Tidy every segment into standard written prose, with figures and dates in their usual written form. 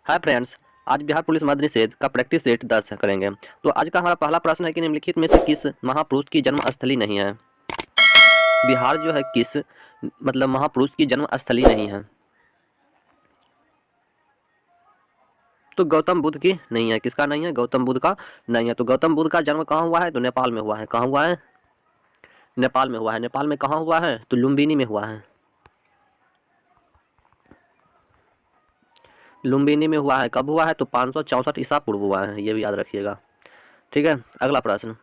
Hi friends, आज Bihar police मद्य निषेध का प्रैक्टिस सेट 10 करेंगे। तो आज का हमारा पहला प्रश्न है कि निम्नलिखित में से किस महापुरुष की जन्मस्थली नहीं है। बिहार जो है किस महापुरुष की जन्मस्थली नहीं है। तो गौतम बुद्ध की नहीं है। किसका नहीं है? गौतम बुद्ध का नहीं है। तो गौतम बुद्ध का जन्म कहाँ हुआ है? तो नेपाल में हुआ है। कहाँ हुआ है? नेपाल में हुआ है। नेपाल में कहाँ हुआ है? तो लुम्बिनी में हुआ है। लुम्बिनी में हुआ है। कब हुआ है? तो 564 ईसा पूर्व हुआ है। ये भी याद रखिएगा। ठीक है, अगला प्रश्न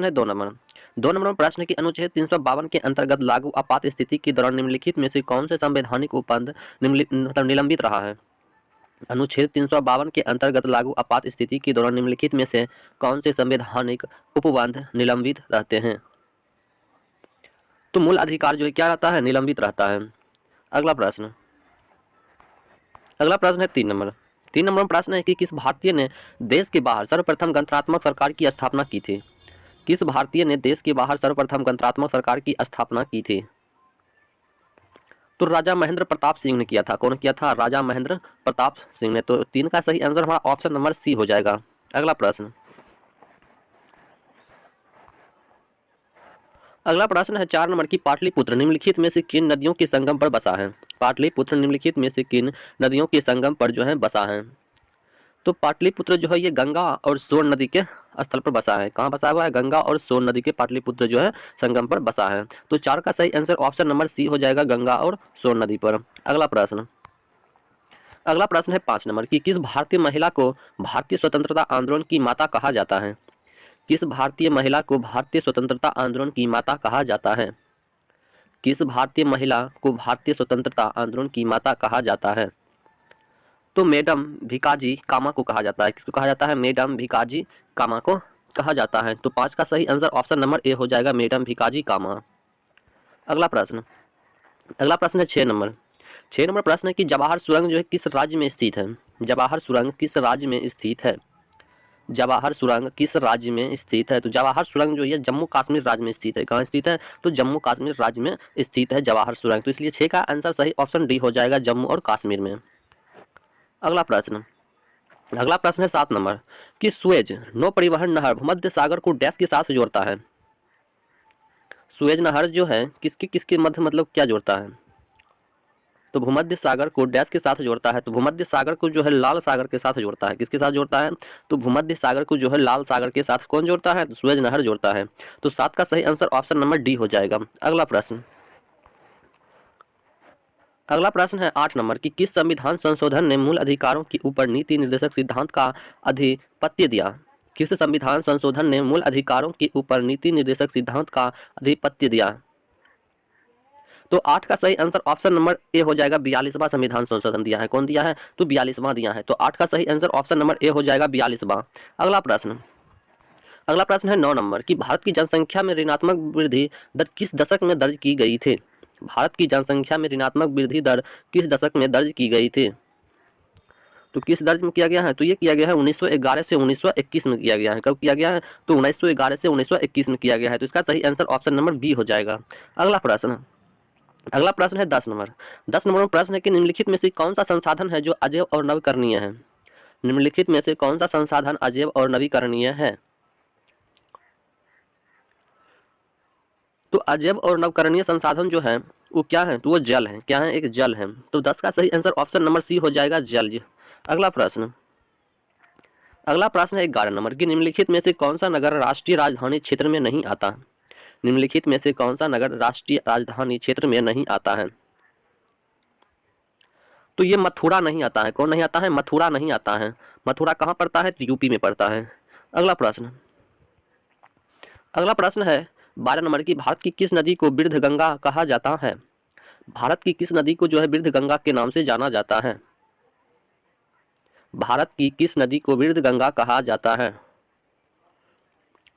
है 2 नंबर। 2 नंबर में प्रश्न की अनुच्छेद 352 के अंतर्गत लागू आपात स्थिति के दौरान निम्नलिखित में से कौन से संवैधानिक उपबंध निलंबित रहा है। अनुच्छेद 352 के अंतर्गत लागू आपात स्थिति के दौरान निम्नलिखित में से कौन से संवैधानिक उपबंध निलंबित रहते हैं। तो मूल अधिकार जो है क्या रहता है? निलंबित रहता है। अगला प्रश्न है 3 नंबर। 3 नंबर में प्रश्न है कि किस भारतीय ने देश के बाहर सर्वप्रथम गणतंत्रात्मक सरकार की स्थापना की थी। किस भारतीय ने देश के बाहर सर्वप्रथम गणतंत्रात्मक सरकार की स्थापना की थी। तो राजा महेंद्र प्रताप सिंह ने किया था। कौन किया था? राजा महेंद्र प्रताप सिंह ने। तो 3 का सही आंसर हमारा ऑप्शन नंबर सी हो जाएगा। अगला प्रश्न है 4 नंबर की पाटलिपुत्र निम्नलिखित में से किन नदियों के संगम पर बसा है। पाटलिपुत्र निम्नलिखित में से किन नदियों के संगम पर जो है बसा है। तो पाटलिपुत्र जो है ये गंगा और सोन नदी के स्थल पर बसा है। कहाँ बसा हुआ है? गंगा और सोन नदी के पाटलिपुत्र जो है संगम पर बसा है। तो 4 का सही आंसर ऑप्शन नंबर सी हो जाएगा, गंगा और सोन नदी पर। अगला प्रश्न है 5 नंबर की किस भारतीय महिला को भारतीय स्वतंत्रता आंदोलन की माता कहा जाता है। किस भारतीय महिला को भारतीय स्वतंत्रता आंदोलन की माता कहा जाता है। किस भारतीय महिला को भारतीय स्वतंत्रता आंदोलन की माता कहा जाता है। तो मैडम भिकाजी कामा को कहा जाता है। किसको कहा जाता है? मैडम भिकाजी कामा को कहा जाता है। तो 5 का सही आंसर ऑप्शन नंबर ए हो जाएगा, मैडम भिकाजी कामा। अगला प्रश्न है 6 नंबर। 6 नंबर प्रश्न है कि जवाहर सुरंग जो है किस राज्य में स्थित है। जवाहर सुरंग किस राज्य में स्थित है। जवाहर सुरंग किस राज्य में स्थित है। तो जवाहर सुरंग जो है जम्मू कश्मीर राज्य में स्थित है। कहाँ स्थित है? तो जम्मू कश्मीर राज्य में स्थित है जवाहर सुरंग। तो इसलिए 6 का आंसर सही ऑप्शन डी हो जाएगा, जम्मू और कश्मीर में। अगला प्रश्न है 7 नंबर कि सुएज नौ परिवहन नहर भूमध्य सागर को डैश के साथ जोड़ता है। सुएज नहर जो है किसके किसके मध्य क्या जोड़ता है। तो भूमध्य सागर को डैश के साथ जोड़ता है। तो भूमध्य सागर को जो है लाल सागर के साथ जोड़ता है। किसके साथ जोड़ता है? तो भूमध्य सागर को जो है लाल सागर के साथ कौन जोड़ता है? तो सुएज नहर जोड़ता है। तो 7 का सही आंसर ऑप्शन नंबर डी हो जाएगा। अगला प्रश्न है 8 नंबर कि किस संविधान संशोधन ने मूल अधिकारों के ऊपर नीति निर्देशक सिद्धांत का आधिपत्य दिया। किस संविधान संशोधन ने मूल अधिकारों के ऊपर नीति निर्देशक सिद्धांत का आधिपत्य दिया। तो 8 का सही आंसर ऑप्शन नंबर ए हो जाएगा, 42वां संविधान संशोधन दिया है। कौन दिया है? तो 42वां दिया है। तो 8 का सही आंसर ऑप्शन नंबर ए हो जाएगा, 42वां। अगला प्रश्न है 9 नंबर कि भारत की जनसंख्या में ऋणात्मक वृद्धि दर किस दशक में दर्ज की गई थी। भारत की जनसंख्या में ऋणात्मक वृद्धि दर किस दशक में दर्ज की गई थी। तो किस दर्ज में किया गया है? तो ये किया गया है 1911 से 1921 में किया गया है। कब किया गया है? तो 1911 से 1921 में किया गया है। तो इसका सही आंसर ऑप्शन नंबर बी हो जाएगा। अगला प्रश्न है 10 नंबर। 10 नंबर में प्रश्न है कि निम्नलिखित में से कौन सा संसाधन है जो अजैव और नवीकरणीय है। निम्नलिखित में से कौन सा संसाधन अजैव और नवीकरणीय है। तो अजैव और नवकरणीय संसाधन जो है वो क्या है? तो वो जल है। क्या है? एक जल है। तो 10 का सही आंसर ऑप्शन नंबर सी हो जाएगा, जल। अगला प्रश्न है 11 नंबर की निम्नलिखित में से कौन सा नगर राष्ट्रीय राजधानी क्षेत्र में नहीं आता। निम्नलिखित में से कौन सा नगर राष्ट्रीय राजधानी क्षेत्र में नहीं आता है। तो ये मथुरा नहीं आता है। कौन नहीं आता है? मथुरा नहीं आता है। मथुरा कहाँ पड़ता है? तो यूपी में पड़ता है। अगला प्रश्न है 12 नंबर की भारत की किस नदी को वृद्ध गंगा कहा जाता है। भारत की किस नदी को जो है वृद्ध गंगा के नाम से जाना जाता है। भारत की किस नदी को वृद्ध गंगा कहा जाता है।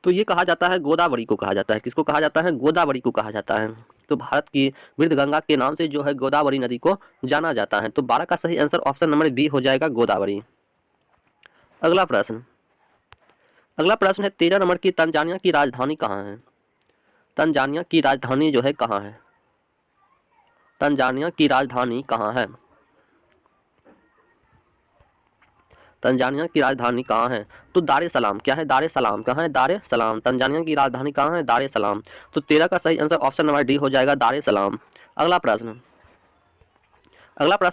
तो ये कहा जाता है गोदावरी को कहा जाता है। किसको कहा जाता है? गोदावरी को कहा जाता है। तो भारत की वृद्ध गंगा के नाम से जो है गोदावरी नदी को जाना जाता है। तो 12 का सही आंसर ऑप्शन नंबर बी हो जाएगा, गोदावरी। अगला प्रश्न है 13 नंबर की तंजानिया की राजधानी कहाँ है। तंजानिया की राजधानी जो है कहाँ है। तंजानिया की राजधानी कहाँ है। तंजानिया की राजधानी कहाँ है? तो दार ए सलाम। क्या है? दार ए सलाम। कहाँ है? दार ए सलाम। तंजानिया की राजधानी कहाँ है? दार ए सलाम। तो 13 का सही आंसर ऑप्शन नंबर डी हो जाएगा, दार ए सलाम। अगला प्रश्न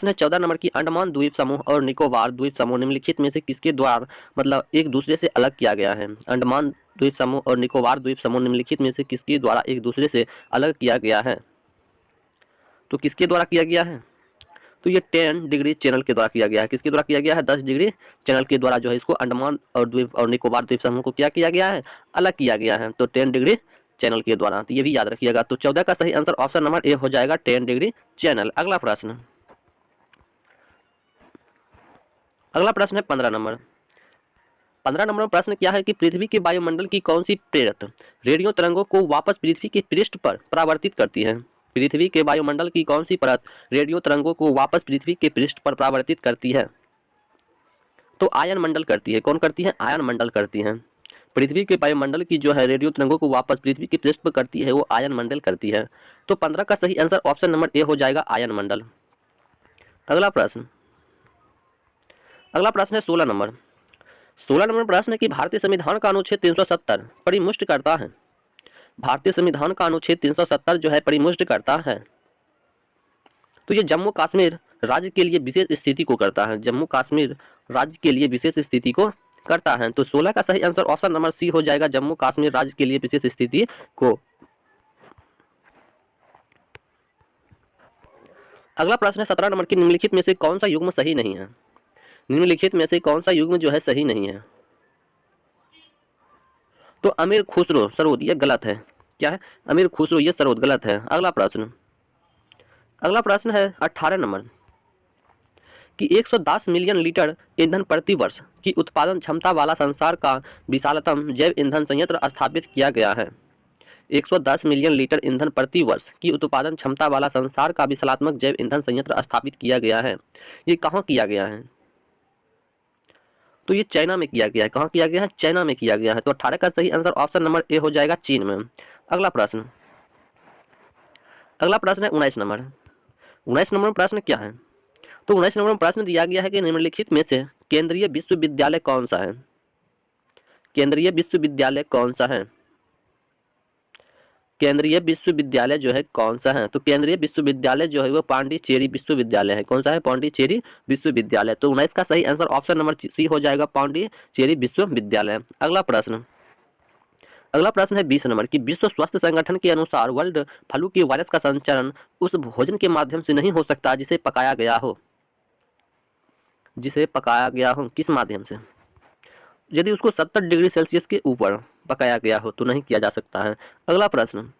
है 14 नंबर की, अंडमान द्वीप समूह और निकोबार द्वीप समूह निम्नलिखित में से किसके द्वारा मतलब एक दूसरे से अलग किया गया है? अंडमान द्वीप समूह और निकोबार द्वीप समूह निम्नलिखित में से किसके द्वारा एक दूसरे से अलग किया गया है? तो किसके द्वारा किया गया है? तो ये 10 डिग्री चैनल के द्वारा किया गया है। किसके द्वारा किया गया है? 10 डिग्री चैनल के द्वारा जो है इसको अंडमान और द्वीप और निकोबार द्वीप समूह को क्या किया गया है? अलग किया गया है। तो 10 डिग्री चैनल के द्वारा, तो ये भी याद रखिएगा। तो 14 का सही आंसर ऑप्शन नंबर ए हो जाएगा, 10 डिग्री चैनल। अगला प्रश्न है 15 नंबर। 15 नंबर प्रश्न क्या है कि पृथ्वी के वायुमंडल की कौन सी प्रेरित रेडियो तरंगों को वापस पृथ्वी के पृष्ठ पर परावर्तित करती है? पृथ्वी के वायुमंडल की कौन सी परत रेडियो तरंगों को वापस पृथ्वी के पृष्ठ पर परावर्तित करती है? तो आयन मंडल करती है। कौन करती है? आयन मंडल करती है। पृथ्वी के वायुमंडल की जो है रेडियो तरंगों को वापस पृथ्वी के पृष्ठ पर करती है वो आयन मंडल करती है। तो 15 का सही आंसर ऑप्शन नंबर ए हो जाएगा, आयन मंडल। अगला प्रश्न है 16 नंबर। 16 नंबर प्रश्न है कि भारतीय संविधान का अनुच्छेद 370 परिमुष्ट करता है। भारतीय संविधान का अनुच्छेद 370 जो है परिमुष्ट करता है। तो ये जम्मू कश्मीर राज्य के लिए विशेष स्थिति को करता है। जम्मू कश्मीर राज्य के लिए विशेष स्थिति को करता है। तो 16 का सही आंसर ऑप्शन नंबर सी हो जाएगा, जम्मू कश्मीर राज्य के लिए विशेष स्थिति को। अगला प्रश्न है 17 नंबर की, निम्नलिखित में से कौन सा युग्म सही नहीं है? निम्नलिखित में से कौन सा युग्म जो है सही नहीं है? तो अमीर खुसरो सरोद ये गलत है। क्या है? अमीर खुसरो ये सरोद गलत है। अगला प्रश्न है 18 नंबर कि 110 मिलियन लीटर ईंधन प्रति वर्ष की उत्पादन क्षमता वाला संसार का विशालतम जैव ईंधन संयंत्र स्थापित किया गया है। 110 मिलियन लीटर ईंधन प्रति वर्ष की उत्पादन क्षमता वाला संसार का विशालात्मक जैव ईंधन संयंत्र स्थापित किया गया है। ये कहाँ किया गया है? तो ये चाइना में किया गया है। कहाँ किया गया है? चाइना में किया गया है। तो 18 का सही आंसर ऑप्शन नंबर ए हो जाएगा, चीन में। अगला प्रश्न है 19 नंबर। 19 नंबर प्रश्न क्या है? तो 19 नंबर प्रश्न दिया गया है कि निम्नलिखित में से केंद्रीय विश्वविद्यालय कौन सा है? केंद्रीय विश्वविद्यालय कौन सा है? केंद्रीय विश्वविद्यालय जो है कौन सा है? तो केंद्रीय विश्वविद्यालय जो है वो पांडिचेरी विश्वविद्यालय है। कौन सा है? पांडिचेरी विश्वविद्यालय। तो 19 का सही आंसर ऑप्शन नंबर सी हो जाएगा, पांडिचेरी विश्वविद्यालय। अगला प्रश्न है 20 नंबर की, विश्व स्वास्थ्य संगठन के अनुसार वर्ल्ड फ्लू की वायरस का संचरण उस भोजन के माध्यम से नहीं हो सकता जिसे पकाया गया हो। किस माध्यम से? यदि उसको 70 डिग्री सेल्सियस के ऊपर पकाया गया हो तो नहीं किया जा सकता है। अगला प्रश्न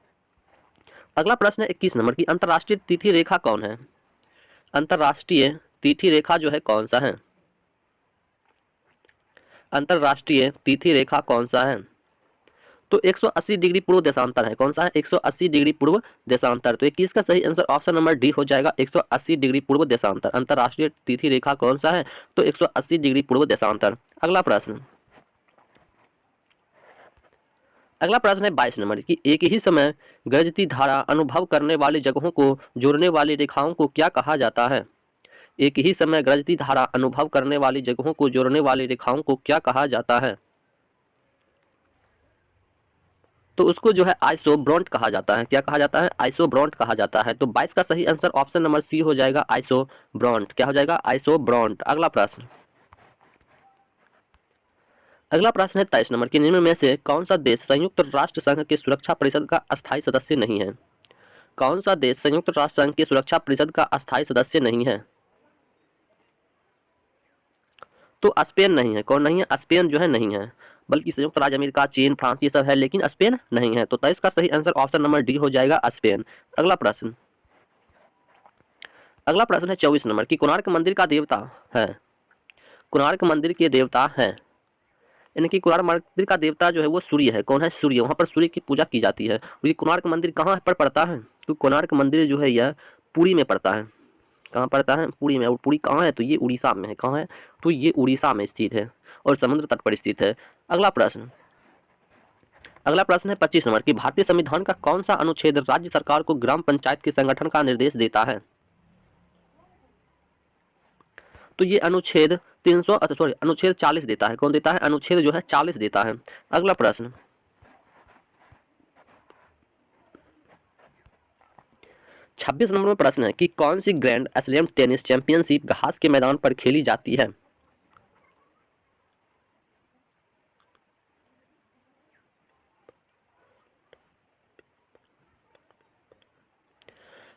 है 21 नंबर की, अंतर्राष्ट्रीय तिथि रेखा कौन है? अंतर्राष्ट्रीय तिथि रेखा जो है कौन सा है? अंतर्राष्ट्रीय तिथि रेखा कौन सा है? तो 180 डिग्री पूर्व देशांतर है। कौन सा है? 180 डिग्री पूर्व देशांतर। तो 21 का सही आंसर ऑप्शन नंबर डी हो जाएगा, 180 डिग्री पूर्व देशांतर। अंतर्राष्ट्रीय तिथि रेखा कौन सा है? तो 180 डिग्री पूर्व देशांतर। अगला प्रश्न है 22 नंबर की, एक ही समय गरजती धारा अनुभव करने वाली जगहों को जोड़ने वाली रेखाओं को क्या कहा जाता है? एक ही समय गरजती धारा अनुभव करने वाली जगहों को जोड़ने वाली रेखाओं को क्या कहा जाता है? तो उसको जो है आइसोब्रॉन्ट कहा जाता है। क्या कहा जाता है? आइसोब्रॉन्ट कहा जाता है। तो 22 का सही आंसर ऑप्शन नंबर सी हो जाएगा, आइसोब्रॉन्ट। क्या हो जाएगा? आइसोब्रॉन्ट। अगला प्रश्न है 23 नंबर की, निम्न में से कौन सा देश संयुक्त राष्ट्र संघ के सुरक्षा परिषद का अस्थायी सदस्य नहीं है? कौन सा देश संयुक्त राष्ट्र संघ के सुरक्षा परिषद का अस्थायी सदस्य नहीं है? तो स्पेन नहीं है। कौन नहीं है? स्पेन जो है नहीं है, बल्कि संयुक्त राज्य अमेरिका, चीन, फ्रांस ये सब है, लेकिन स्पेन नहीं है। तो 23 का सही आंसर ऑप्शन नंबर डी हो जाएगा, स्पेन। अगला प्रश्न है 24 नंबर की, कोणार्क मंदिर का देवता है। कोणार्क मंदिर के देवता है, यानी कि कोणार्क मंदिर का देवता जो है वो सूर्य है। कौन है? सूर्य। वहाँ पर सूर्य की पूजा की जाती है। और ये कोणार्क मंदिर कहाँ पर पड़ता है? तो कोणार्क मंदिर जो है यह पुरी में पड़ता है। कहाँ पड़ता है? पुरी में। और पुरी कहाँ है? तो ये उड़ीसा में है। कहाँ है? तो ये उड़ीसा में स्थित है और समुद्र तट पर स्थित है। अगला प्रश्न है 25 नंबर की, भारतीय संविधान का कौन सा अनुच्छेद राज्य सरकार को ग्राम पंचायत के संगठन का निर्देश देता है? तो ये अनुच्छेद 40 देता है। कौन देता है? अनुच्छेद जो है 40 देता है। अगला प्रश्न, 26 नंबर में प्रश्न है कि कौन सी ग्रैंड स्लैम टेनिस चैंपियनशिप घास के मैदान पर खेली जाती है?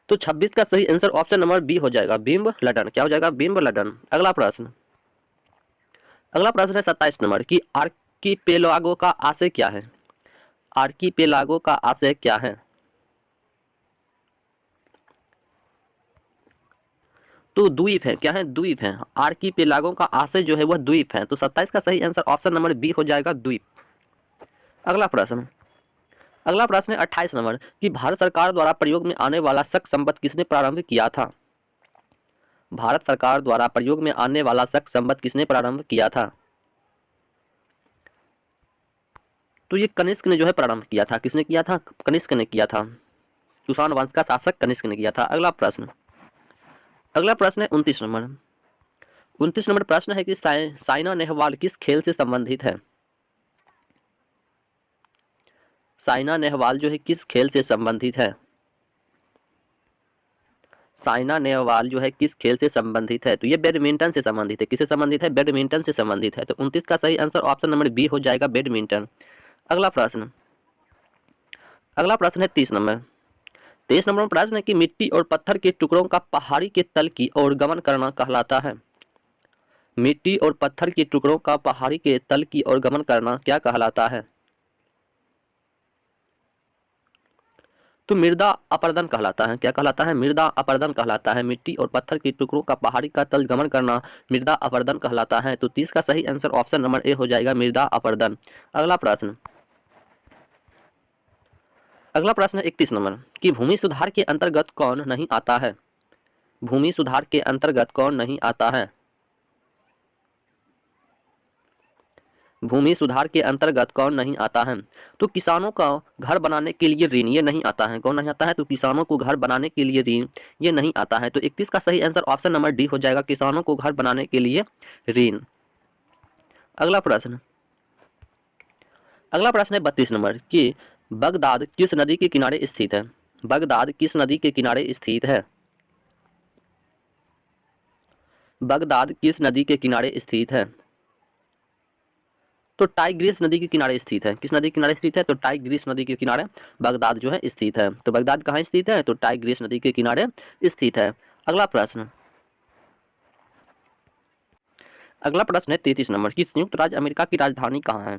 तो 26 का सही आंसर ऑप्शन नंबर बी हो जाएगा, विंबलडन। क्या हो जाएगा? विंबलडन। अगला प्रश्न, अगला प्रश्न है 27 नंबर कि आर्कीपेलागो का आशय क्या है? आर्कीपेलागो का आशय क्या है? तो द्वीप है। क्या है? द्वीप है। आर्कीपेलागो का आशय जो है वह द्वीप है। तो 27 का सही आंसर ऑप्शन नंबर बी हो जाएगा, द्वीप। अगला प्रश्न, अगला प्रश्न है 28 नंबर कि भारत सरकार द्वारा प्रयोग में आने वाला शक संबत किसने प्रारंभ किया था? भारत सरकार द्वारा प्रयोग में आने वाला शक संबत किसने प्रारंभ किया था? तो ये कनिष्क ने जो है प्रारंभ किया था। किसने किया था? कनिष्क ने किया था। कुषाण वंश का शासक कनिष्क ने किया था। अगला प्रश्न, अगला प्रश्न है 29 नंबर। 29 नंबर प्रश्न है कि साइना नेहवाल किस खेल से संबंधित है? साइना नेहवाल जो है किस खेल से संबंधित है? साइना नेहवाल जो है किस खेल से संबंधित है? तो ये बैडमिंटन से संबंधित है। किससे संबंधित है? बैडमिंटन से संबंधित है। तो 29 का सही आंसर ऑप्शन नंबर बी हो जाएगा, बैडमिंटन। अगला प्रश्न, अगला प्रश्न है 30 नंबर। 23 नंबर में प्रश्न है कि मिट्टी और पत्थर के टुकड़ों का पहाड़ी के तल की ओर गमन करना कहलाता है। मिट्टी और पत्थर के टुकड़ों का पहाड़ी के तल की ओर गमन करना क्या कहलाता है? तो मृदा अपरदन कहलाता है। क्या कहलाता है? मृदा अपरदन कहलाता है। मिट्टी और पत्थर के टुकड़ों का पहाड़ी का तल गमन करना मृदा अपरदन कहलाता है। तो 30 का सही आंसर ऑप्शन नंबर ए हो जाएगा, मृदा अपरदन। अगला प्रश्न, अगला प्रश्न 31 नंबर कि भूमि सुधार के अंतर्गत कौन नहीं आता है? भूमि सुधार के अंतर्गत कौन नहीं आता है? भूमि सुधार के अंतर्गत कौन नहीं आता है? तो किसानों का घर बनाने के लिए ऋण, ये नहीं आता है। कौन नहीं आता है? तो किसानों को घर बनाने के लिए ऋण, ये नहीं आता है। तो 31 का सही आंसर ऑप्शन नंबर डी हो जाएगा, किसानों को घर बनाने के लिए ऋण। अगला प्रश्न, अगला प्रश्न है 32 नंबर कि बगदाद किस नदी के किनारे स्थित है? बगदाद किस नदी के किनारे स्थित है? बगदाद किस नदी के किनारे स्थित है? तो टाइग्रिस नदी के किनारे स्थित है। किस नदी के किनारे स्थित है? तो टाइग्रिस नदी के किनारे बगदाद जो है स्थित है। तो बगदाद कहाँ स्थित है? तो टाइग्रिस नदी के किनारे स्थित है। अगला प्रश्न, अगला प्रश्न है 33 नंबर कि संयुक्त राज्य अमेरिका की राजधानी कहाँ है?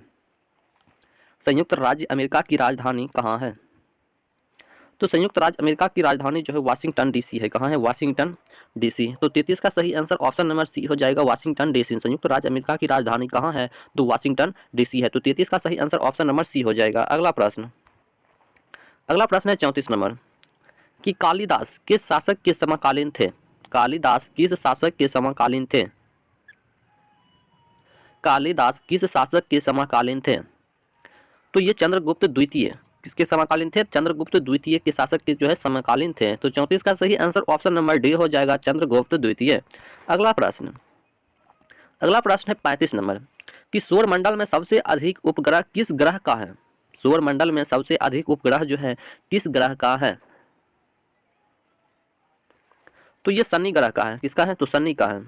संयुक्त राज्य अमेरिका की राजधानी कहाँ है? तो संयुक्त राज्य अमेरिका की राजधानी जो है वाशिंगटन डीसी है। कहाँ है? Washington DC. तो 33 का सही आंसर ऑप्शन नंबर सी हो जाएगा, वाशिंगटन डीसी। संयुक्त राज्य अमेरिका की राजधानी कहाँ है? तो वाशिंगटन डीसी है। तो 33 का सही आंसर ऑप्शन नंबर सी हो जाएगा। अगला प्रश्न, अगला प्रश्न है 34 नंबर कि कालिदास किस शासक के समकालीन थे? कालिदास किस शासक के समकालीन थे? कालिदास किस शासक के समकालीन थे? तो ये चंद्रगुप्त द्वितीय किसके समकालीन थे? चंद्रगुप्त द्वितीय के शासक के जो है समकालीन थे। तो 34 का सही आंसर ऑप्शन नंबर डी हो जाएगा, चंद्रगुप्त द्वितीय। अगला प्रश्न, अगला प्रश्न है 35 नंबर कि सौरमंडल में सबसे अधिक उपग्रह किस ग्रह का है? सौरमंडल में सबसे अधिक उपग्रह जो है किस ग्रह का है? तो ये शनि ग्रह का है। किसका है? तो शनि का है।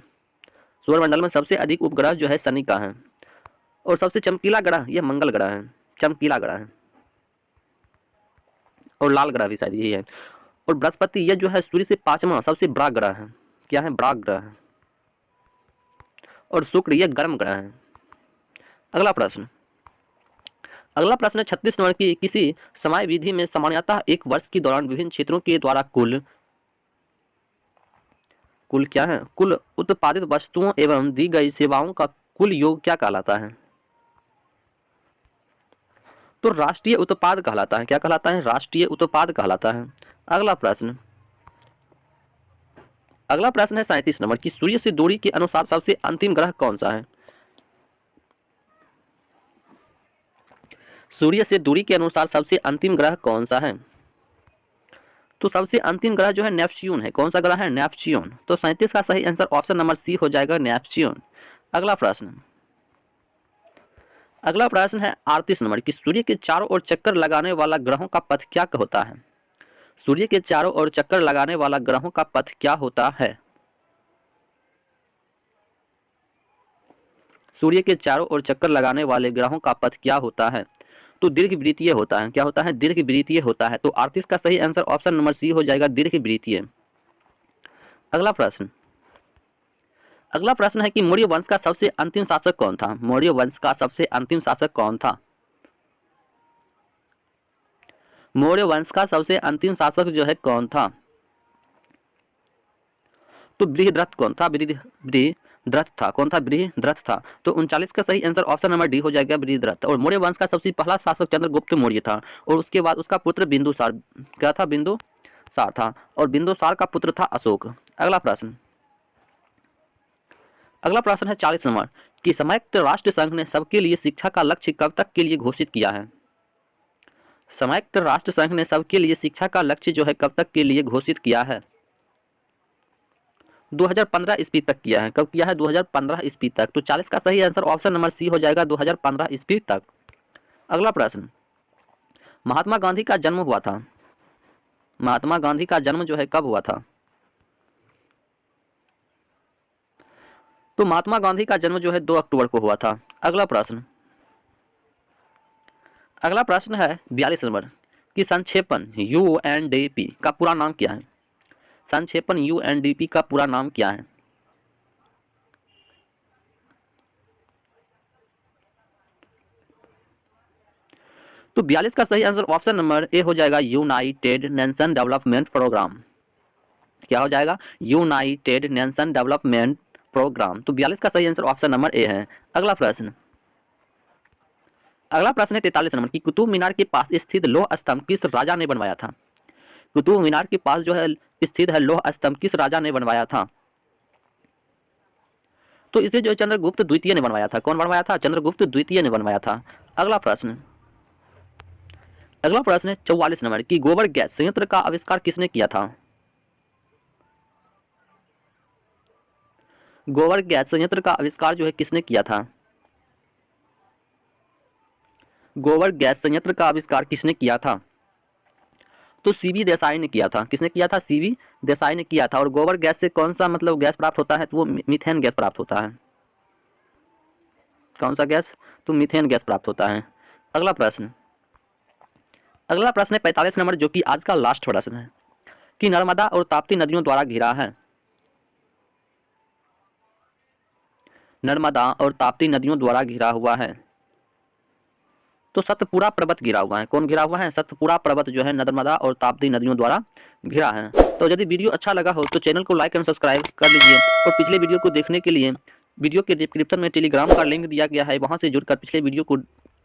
सौरमंडल में सबसे अधिक उपग्रह जो है शनि का है। और सबसे चमकीला ग्रह यह मंगल ग्रह है। चमकीला ग्रह है और लाल ग्रह भी शायद यही है। और बृहस्पति यह जो है सूर्य से 5वां सबसे बड़ा ग्रह है। क्या है? बड़ा ग्रह है। और शुक्र यह गर्म ग्रह है। अगला प्रश्न, अगला प्रश्न है 36 नंबर की किसी समय विधि में सामान्यतः एक वर्ष के दौरान विभिन्न क्षेत्रों के द्वारा कुल क्या है? कुल उत्पादित वस्तुओं एवं दी गई सेवाओं का कुल योग क्या कहलाता है? तो राष्ट्रीय उत्पाद कहलाता है। क्या कहलाता है? राष्ट्रीय उत्पाद कहलाता है। अगला प्रश्न, अगला प्रश्न है 37 नंबर कि सूर्य से दूरी के अनुसार सबसे अंतिम ग्रह कौन सा है? सूर्य से दूरी के अनुसार सबसे अंतिम ग्रह कौन सा है? तो सबसे अंतिम ग्रह जो है नेपच्यून है। कौन सा ग्रह है? नेपच्यून। तो 37 का सही आंसर ऑप्शन नंबर सी हो जाएगा, नेपच्यून। अगला प्रश्न है 38 नंबर कि सूर्य के चारों ओर चक्कर लगाने वाला ग्रहों का पथ क्या होता है? सूर्य के चारों ओर चक्कर लगाने वाला ग्रहों का पथ क्या होता है? सूर्य के चारों ओर चक्कर लगाने वाले ग्रहों का पथ क्या होता है? तो दीर्घवृत्तीय होता है। क्या होता है? दीर्घवृत्तीय होता है। तो 38 का सही आंसर ऑप्शन नंबर सी हो जाएगा, दीर्घवृत्तीय। अगला प्रश्न है कि मौर्य वंश का सबसे अंतिम शासक कौन था? मौर्य वंश का सबसे अंतिम शासक कौन था? मौर्य वंश का सबसे अंतिम शासक जो है कौन था? तो बृहद्रथ कौन था? बृहद्रथ था। कौन था? बृहद्रथ था। तो 39 का सही आंसर ऑप्शन नंबर डी हो जाएगा, बृहद्रथ। और मौर्य वंश का सबसे पहला शासक चंद्रगुप्त मौर्य था और उसके बाद उसका पुत्र बिंदुसार, क्या था? बिंदुसार था। और बिंदुसार का पुत्र था अशोक। अगला प्रश्न है 40 नंबर कि संयुक्त राष्ट्र संघ ने सबके लिए शिक्षा का लक्ष्य कब तक के लिए घोषित किया है? संयुक्त राष्ट्र संघ ने सबके लिए शिक्षा का लक्ष्य जो है कब तक के लिए घोषित किया है? 2015 ईस्वी तक किया है। कब किया है? 2015 ईस्वी तक। तो 40 का सही आंसर ऑप्शन नंबर सी हो जाएगा, 2015 ईस्वी तक। अगला प्रश्न, महात्मा गांधी का जन्म हुआ था। महात्मा गांधी का जन्म जो है कब हुआ था? तो महात्मा गांधी का जन्म जो है 2 अक्टूबर को हुआ था। अगला प्रश्न है 42 नंबर कि संक्षेपण यूएनडीपी का पूरा नाम क्या है? संक्षेपण यूएनडीपी का पूरा नाम क्या है? तो 42 का सही आंसर ऑप्शन नंबर ए हो जाएगा, यूनाइटेड नेशन डेवलपमेंट प्रोग्राम। क्या हो जाएगा? United Nation Development Program. तो 42 का सही आंसर ऑप्शन नंबर ए है। अगला प्रश्न है 43 नंबर कि कुतुब मीनार के पास स्थित लौह स्तंभ किस राजा ने बनवाया था? कुतुब मीनार के पास जो है स्थित है लौह स्तंभ किस राजा ने बनवाया था? तो इसे जो चंद्रगुप्त द्वितीय ने बनवाया था। कौन बनवाया था? चंद्रगुप्त द्वितीय ने बनवाया था। अगला प्रश्न है 44 नंबर कि गोबर गैस संयंत्र का आविष्कार किसने किया था? गोबर गैस संयंत्र का आविष्कार जो है किसने किया था? गोबर गैस संयंत्र का आविष्कार किसने किया था? तो सीवी देसाई ने किया था। किसने किया था? सीवी देसाई ने किया था। और गोबर गैस से कौन सा मतलब गैस प्राप्त होता है? तो वो मीथेन गैस प्राप्त होता है। कौन सा गैस? तो मीथेन गैस प्राप्त होता है। अगला प्रश्न है 45 नंबर जो कि आज का लास्ट प्रश्न है कि नर्मदा और ताप्ती नदियों द्वारा घिरा है। नर्मदा और ताप्ती नदियों द्वारा घिरा हुआ है। तो सतपुड़ा पर्वत घिरा हुआ है। कौन घिरा हुआ है? सतपुड़ा पर्वत जो है नर्मदा और ताप्ती नदियों द्वारा घिरा है। तो यदि वीडियो अच्छा लगा हो तो चैनल को लाइक एंड सब्सक्राइब कर लीजिए। और पिछले वीडियो को देखने के लिए वीडियो के डिस्क्रिप्शन में टेलीग्राम का लिंक दिया गया है, वहां से जुड़कर पिछले वीडियो को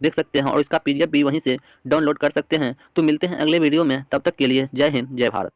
देख सकते हैं और इसका PDF भी वहीं से डाउनलोड कर सकते हैं। तो मिलते हैं अगले वीडियो में, तब तक के लिए जय हिंद, जय भारत।